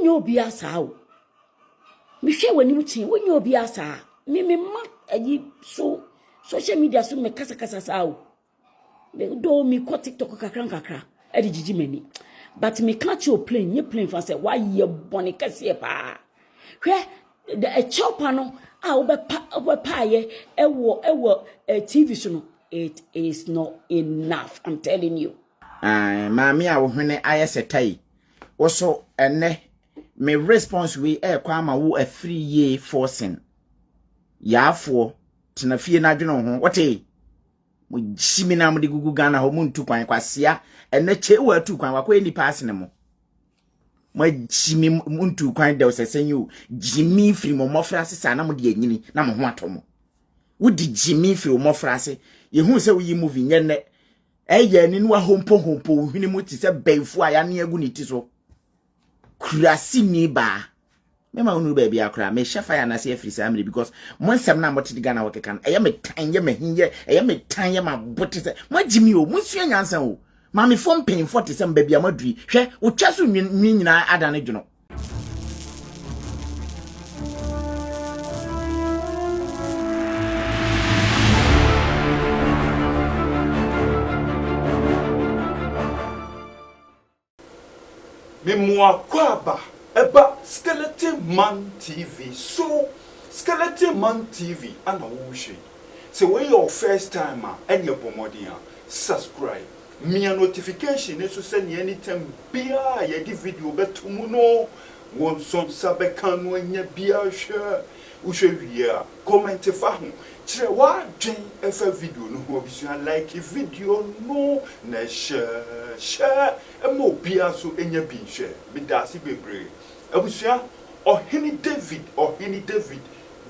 wonyo obi asa o me hwe wani mutin wonyo obi asa me ma ayi so social media so me kasa sa o do me ko TikTok kakra e di jiji mani but me catch your plane ye plane for say why ye boni kase pa hwe the chopper no a obepa ye ewo TV so no it is not enough, I'm telling you. Mami a wo hwene ayesetai wo so ene me response we kwa ama wo afiri ye forcing yaafo tenafie na dwene ho wote mo jimi na mo de gugu Ghana ho mo ntu kwan kwasia ene che wo atu kwan wakwa ni pass ne mo jimi mo ntu kwan de osesenyu jimi firi mo mofra sesa na mo de anyini na mo ho atomo wo di jimi firi mo mofra se ye hu se wo yi movie nyene eye ni no hompo hwini mu ti se benfu aya ne agu ni ti so kurasi ni ba me ma unu ba bia kra me shefa ya na se afiri sa amre because mo nsem na mo ti Ghana wo keka eye me tan ye me hinye eye me tan ye ma bote se mo jimi o mo sua nyansan o ma me fom pen 40 se mba bia maduri hwe wo twa so nwi nyina ada ne dwono Memoa kwaba eba Skeleton Man TV. So Skeleton Man TV ana wo hwe. So when your first time and your pomodia subscribe. Me notification so send anytime bia ye di video betumu no won son sabeka no anya bia hwe. Wo hwe wi comment fa ho. Kire wa dwen efa video no ho obisua like video no na share emo bia so enya bi hwe me da se bebre abusua ohini David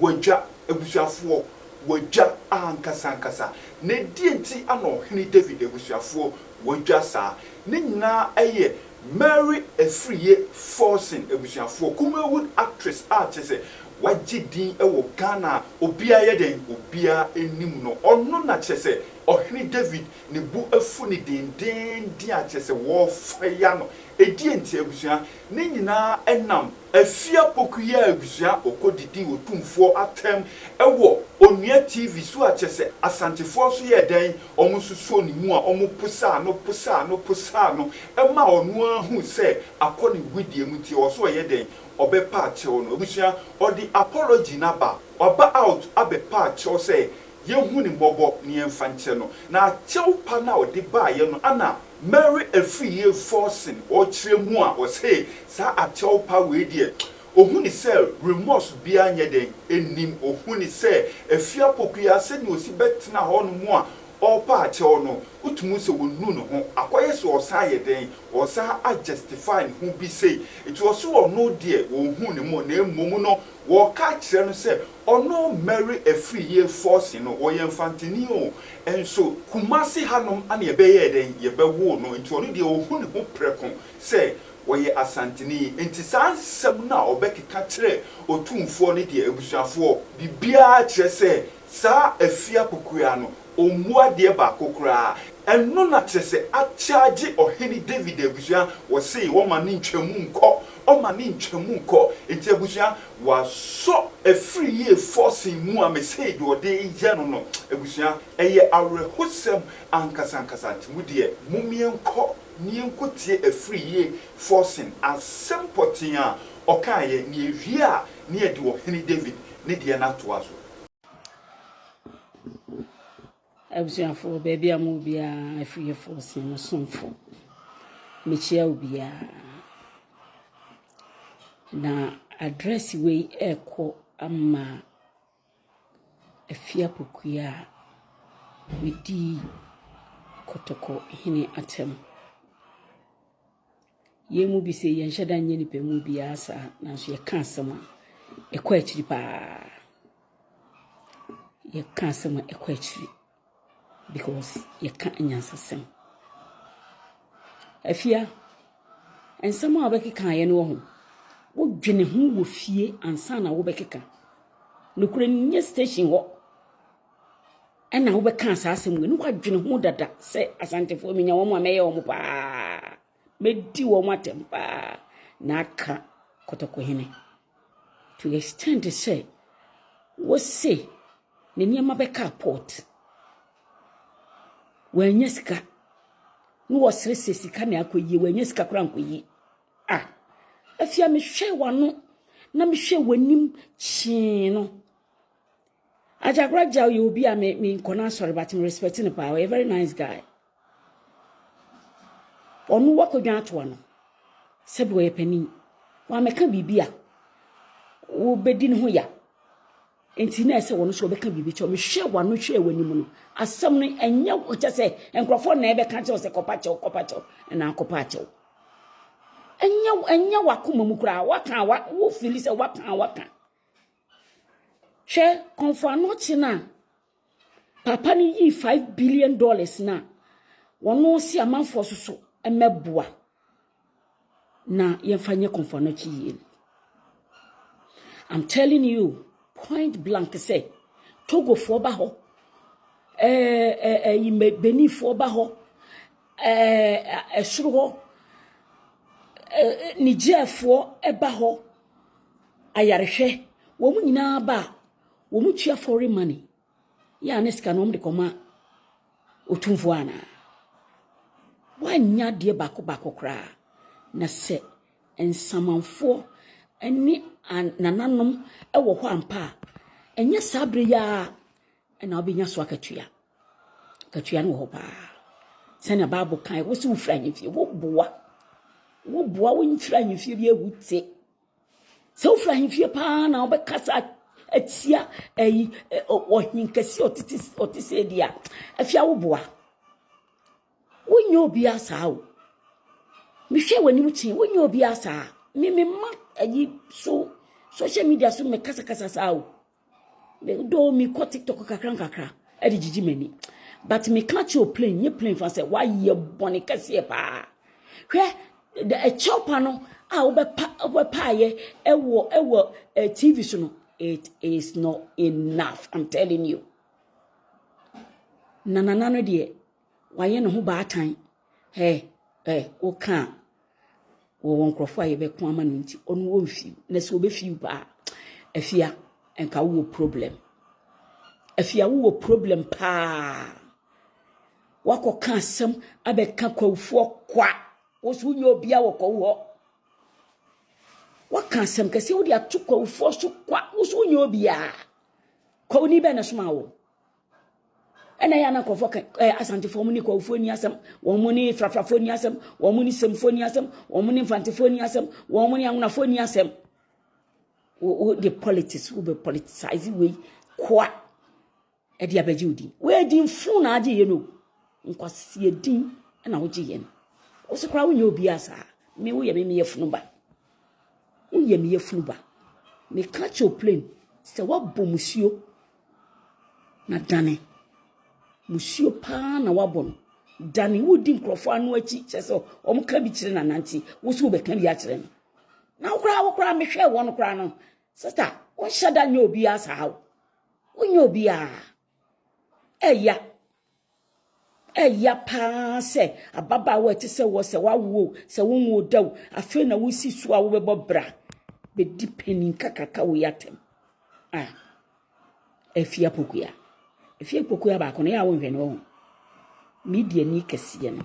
wagya abusuafo wagya ankasa ne dienti ana ohini David abusuafo wagya sa ne nyina eye Mary Efriye Forcing abusuafo Kumawood actress artist wajidin ewo Ghana obia yeden obia enim no ono na chese ohini David ne bu afu ni den dia chese wo faya no edienti abusua ne nyina enam afia pokuya abusua okodidi otumfo atem ewo onua TV so a chese asantefo so ye den omususo ni mu a omupusa no ema onu ahu se akoni widie muti oso ye den obepa chewo no obusua odi apology na ba oba out abepa chewo say yehu ni bobo ni emfanche no na chewo pa na odi ba ye no ana Mary Efriye Forcing o kire mu a o say sa achewo pa we die ohuni se remorse bia nya den enim ohuni se afia pokuya se ni osi betina ho no mu a opa achewo no utumu se wonu no ho akoye se osa ye den osa a justify hu bi say it was so no die ohun ni mo na emom no wo ka kire no se ono Mary Efriye Forcing no wo ye mfantini o enso Kumasi hanom ana ye be ye den ye be wo no nti ono die ohun ni ho preko se woye asantini enti sansem na obekeka kire otumfo ne die ebusuafo bibia kire se sa afia pokuya no omua de ba kokura eno na tese a charge ohini David abusua wo sei wo ma ni ntwamu nko enti abusua wa so Efriye Forcing mu a me sei do de ye no abusua eye awrehosem ankasa ntimu de mumienko nienkotie Efriye Forcing asempotia okaye ni ewia ni edi ohini David ne de na to aso abusuafo baby amu bia Efriye Forcing no sonfo mechia ubia na address we eko ama afia pokuya wedi kotoko hini atem yemu bi se yenhyada nye nipa mu bia sa na so ye ka asema ekwa akiri pa ye ka asema ekwa akiri because ye ka nyansasem afia ensema obekeka ye no ho wo dwene hu wo fie ansa na wo bekeka nokure nye station ho ena wo beka asasem we no kwa dwene hu dada se asantefo minya wo mo ameye wo mo pa medi wo matempa na aka kotokohene to the extent to say what say ne niema beka port wenye sika no wasrese sika ne akoyi wenye sika kura nkoyi afia me hwe wano na me hwe wanim chi no ajagraja you be me nkona sorry but me respecting the power a very nice guy onu wakodwa ato no sebi we pani wa meka bibia wo bedi ne ho ya enti na ese wono so beka bibi cho me hwe wano hwe wanim no asam no enya wo chese enkrofo na ebe ka che se kopacho na kopacho enya wakoma mu kura waka wo feel say waka she konfano china papa ni yi $5 billion na wono si amanfo soso emeboa na yemfanye konfano chi yi. I'm telling you point blank say Togo fo ba ho Benin fo ba ho esuro ho Niger fo eba ho ayarehwe wo mu nyina ba wo mu tua foreign money ya neska no mde koma otumfo ana wanya de bako kra na se ensamanfo eni nananom ewo ho ampa enye sabre ya na obinya so akatua no ho pa sene bible kan wo se wo franye fie wo boa wo nfra nhifie bi ehute se wo fra nhifie pa na obekasa atia ohinkasi otise dia afia wo boa wonyo obi asa wo mi hwe wani chi wonyo obi asa mi ma ayi so social media so me kasa sa wo do mi ko TikTok kakra edi jiji mani but me catch your plane ye plane for say why ye boni kase pa hwe the chopper no obepa ye ewo TV so no it is not enough. I'm telling you. Nana no de waye no ho ba atan o kan wo won krofo aye be ko ama no nti onu wo mfi na se obefi ba afia enka wo problem pa wako kan sem abeka kwafo kwa wosu nyo bia wo ko waka sem kase wo de atukwa ufo so kwa wosu nyo bia ko ni be na soma wo ena ya na kofo asante fo mu ni ko ufo ni asem wo mu ni frafrafo ni asem wo mu ni semfo ni asem wo mu ni fantefo ni asem wo mu ni anunafo ni asem wo the politics wo be politicize we kwa e dia baji odi we din fu na age ye no nkwasi edin na wo je ye no wo so kra wo nyo bia sa me wo ye me yefunu ba me catch your plane se wa bo musio na dane musio pa na wa bo dane wo di nkrofo anu achi cheso omka bi kire na nanti wo so be kan bi a kire no na wo kra me hwe wo no kra no sister wo shada nya obi asa ha wo nya obi a eya pa se ababa wo ti se wo se wa wo se wo wo daw afi na wo si so a wo be bobra be depending kakaka wo yatem efia pokuya ba ko na ya wo hwe no media ni kasiye no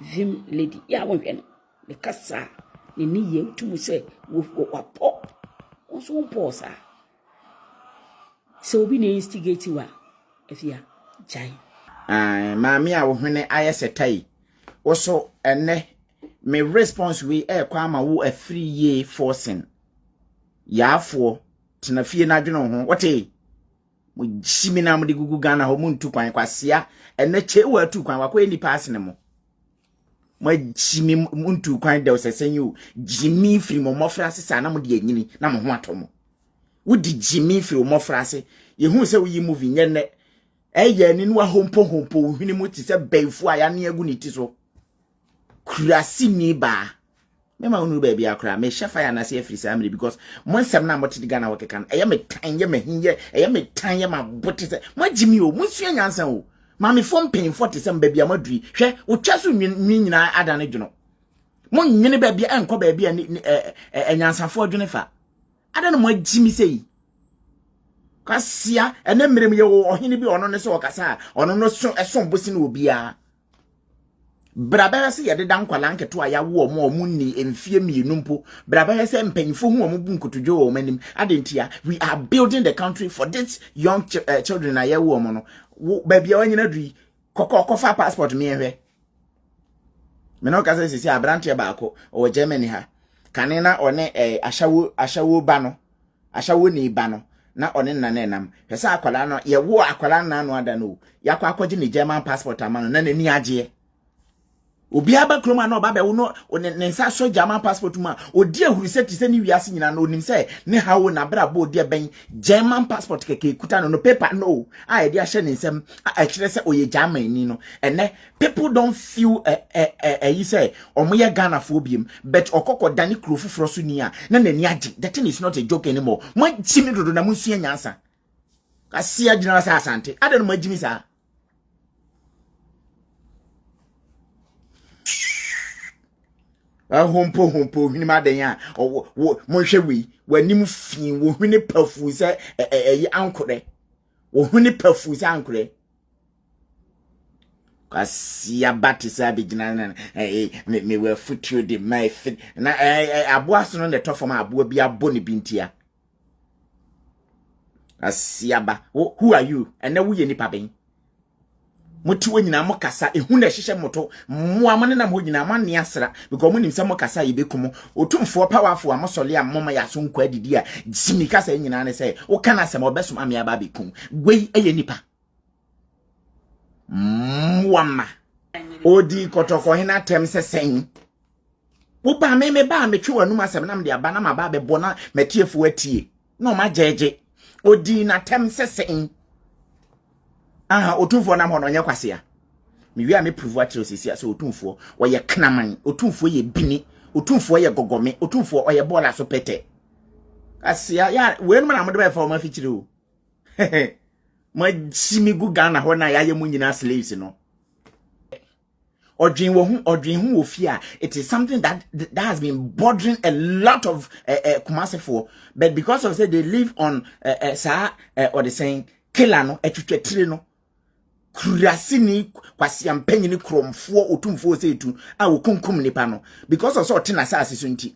vim lady ya wo hwe no be kasa ni ye tumu se wo wapo wo so mpo sa so obi na instigate wa efia jai maami a wo hwene ayesetai wo so enne me response we kwa ma wo afri ye forcing yaafo tenafie na adwene ho wote mo jimi na mo de gugu Ghana ho mo ntu kwan kwasia enne che wa tu kwan wakwa ni pass ne mo jimi mo ntu kwan de osesenyu jimi firi mo mofrase sa na mo de anyini na mo ho atomo wo di jimi firi mo mofrase ye hu se wo yi movie nyenne eye ni no hompo hwini mo ti se baifu aya ne agu ni ti so kurasi ni ba mema unu ba bia kura me shefa ya na se afiri samre because mo nsem na mo ti Ghana wokekan eye me tan ye me hinye eye me tan ye ma bote se mo jimi o mo sua nyansan o ma me fom pen 40 sem ba bia madui hwe o twa so nwi nyina ada ne dwono Mo nyene ba bia enko ba bia enyansafo adwene fa. Ada no mo agimi sei. Kasia ene mmerem ye wo ohene bi ono ne so okasa ono no so esom bosi na obia. Braba se yede dan kwala nketo aya wo mo ni emfie mienu mpo. Braba se mpanyfo hu omo bu nkotodwo wo manim. Adentia we are building the country for this young children aya wo omo no. Ba bia wanyina dui kofa passport mi ehwe. Me no kasa sisi abrante baako o Germany ha. Kanena one ashawo ba no. Ashawo ni ba no. Na one nana nam. Pesa akwala no ye wo akwala na no ada no. Yakwa akwaje ni German passport amano na nani agye. Obi aba kroma na oba be wo no ne nsa so German passport ma odi ahuruseti se ni wiase nyina no onim se ne hawo na bra ba odi ben German passport keke kuta no paper no a ye dia hye ne nsem a kire se oye German ni no ene people don't feel you say omoye Ghana fo biem but okoko dani krofufro so ni a na nani age. The thing is not a joke anymore. Mo jimi dodo na munsua nyansa kasi agina sa asante ada no mo jimi sa hompo hini maden o mo hwe wi wanim fi wo hini pafu se ankore wo hini pafu se ankore kasi abati se abigina na me we futu de my fit na aboa so no the top from aboa bi aboni bintia asiaba who are you and na wo ye nipa ben Muti wenyina mo kasa ehu na hihye moto mo amane na mo nyina amane asra because mo nim se mo kasa yebekumo otumfo powerful amosole amoma ya so nkwa didi a jimi kasa nyina ne se wo kana se mo besom ame aba bekum gwei eye nipa mwama odi kotoko hina tem se sen wo ba me ba me twe wanum asem na me de aba na ma ba be bona metiefo atie no ma jeje odi na tem se sen otumfo na mo no nye kwase a me wi a me prove atro sisi so otumfo wo ye knaman otumfo ye bini otumfo ye gogome otumfo o ye bola so pete asia ya we no na mo de be fa ma fichire o ma jimi gu Ghana ho na ya ye mu nyina slaves no odwin hu wo fi a it is something that has been bothering a lot of Kumasi for, but because of say they live on or the saying killer no etwetwetire no kurasini kwasi ampanyi ni kromfo otumfo setu a wokunkum nipa no because of so tina sa aseso nti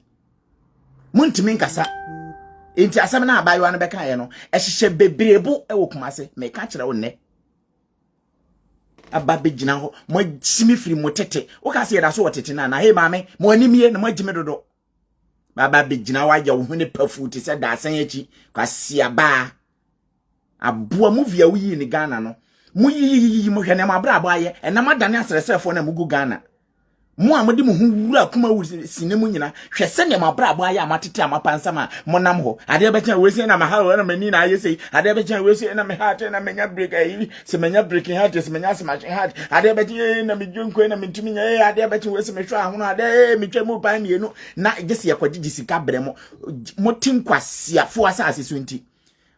muntimi nkasa enti asem na abayo an beka ye no ehihye bebrebo e wokumase me ka kire wo ne aba begina ho mo jimi firi mo tete wo ka se yeda so wotete na hey maame mo animie na mo jimi dodo baba begina wa ya wo hune pafu ti se da asan achi kwasi aba aboa mu via wuyi ni Ghana no mu yi mo hwene ma bra abaye ena madane asresefo na mugu Ghana mu amode mu hu wura kuma wu sinemu nyina hwese ne ma bra abaye amatete amapansa ma monam ho ade becha wesi na ma ha na mani na ayese ade becha wesi na me heart na menya break ayi se menya breaking heart se menya smash heart ade becha na me dwonko na mentumi nya ade becha wesi me hwa ho ade me twemu pan mienu na gese yakwagigi sika bremo motinkwase afo asase so nti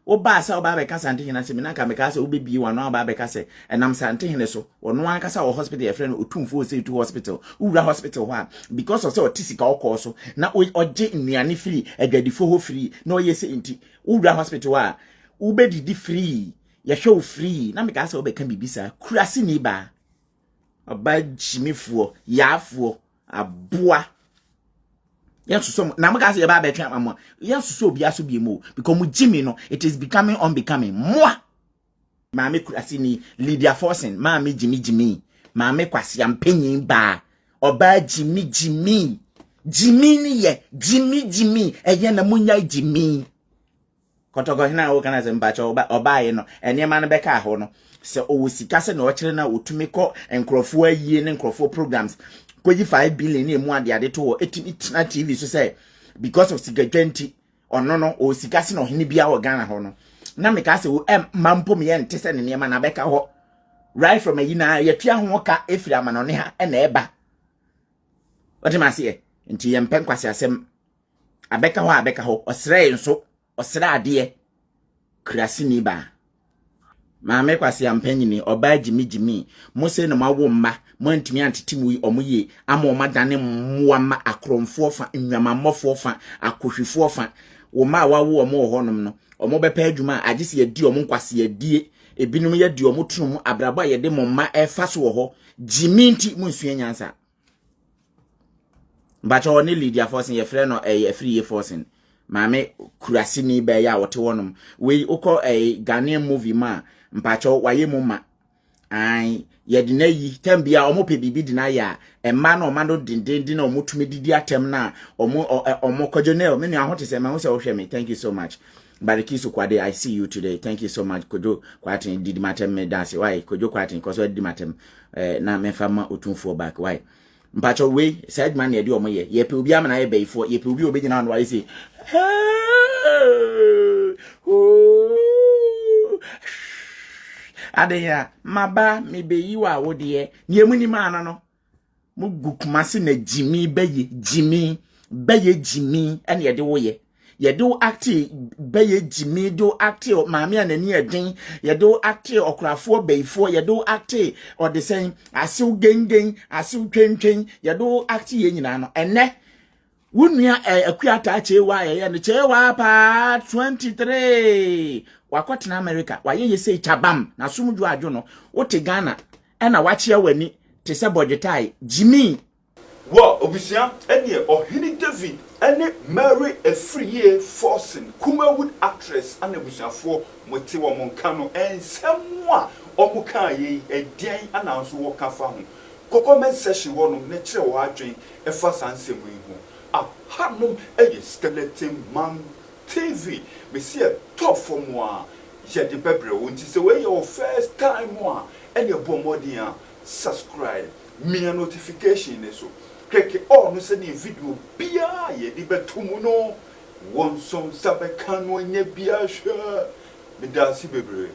oba sa oba be kasa ntehina se mina ka me kasa obebi wano oba be kasa enam sa ntehine so ono an kasa o hospital e friend otumfo se to hospital ura hospital ha because of say otisika okọ so na oje nnuane free adwadifo ho free na oyese nti ura hospital ha ubedidi free ya show free na me kasa obeka bibisa kurase ni ba oba jimifuo yafuo aboa yes so na maka say ba betwa mama yes so bia so bia mo because mu jimi no it is becoming unbecoming moi maame kurasi ni Lydia Forsen maame jimi maame kwase ampanyin ba oba jimi ni ye jimi eye na munya jimi kotogo hina wo kana se mbacho oba ye no enema no beka ho no se o sika se na o kire na otumi ko enkrofo ayie ne enkrofo programs koji 5 billion emu ade to itina TV so say because of sika 20 no o sika se no hene bia wo Ghana ho no na me ka se o mampo me ye nte se ne nema na beka ho right from ayina ye tua ho ka efiri amano ne ha na eba odi ma se nti ye mpen kwase asem abeka ho osre nso osre ade krasi ni ba maame kwase ampanyini oba jimi mo se no mawo mma mo antimi antetimu yi omoye ama o madane mmoa ma akromfo fa nwamammofo fa akohwefo fa wo ma wawo omo honom no omo bepa adwuma agese yedi omo nkwase yedie ebinum yedi omo tunum abraba yede mo mma efa so ho jimi nti mo nsua nyansa bacha oni Lydia Forson ye frɛ no free Forson maame kurase ni ba ya wote wonom we ukọ Ghanaian movie ma mpacho waye mu ma ai yedi na yi tambia omo pe bibi di na ya emma na omado dindindin na omo tumi didi atem na omo kojonel me nu ahote se ma ho se wo hwe me. Thank you so much Barikisu Kwade, I see you today. Thank you so much Kojo Kwatin did matem me dance why Kojo Kwatin cause we did matem na me fama otumfo back why mpacho we side man ye di omo ye pe obi amana ye beifo ye pe obi obegyina no why say adeya maba me beyiwa wo de ne emuni mana no mu gukumase na jimi beye jimi ene ye de wo ye do acti beye jimi do acti maami anani eden ye do acti okrafo beifo ye do acti or the same asiw gengen asiw twentwen ye do acti ye nyina no ene wunua akuata chewa ye ne chewa pa 23 wakotena America waye say chabam na sumju adwo no wote Ghana ena wachia wani te se budgetai jimi wa obisia ene ohini David ene Mary Efriye Forson Kumawood actress ane busiafo mote wo monka no ensem a omuka ye edian ananso wo kafa ho comment section wonom ne kire wo adwen efa sansem yi ho hanom Skeleton Man TV me see a top for moi je de bebre wonti se we your first time moi ene bomodi a subscribe me notification so click on se ni video bia ye di betumu no won som sabe kan no nye bia hwe me da si bebre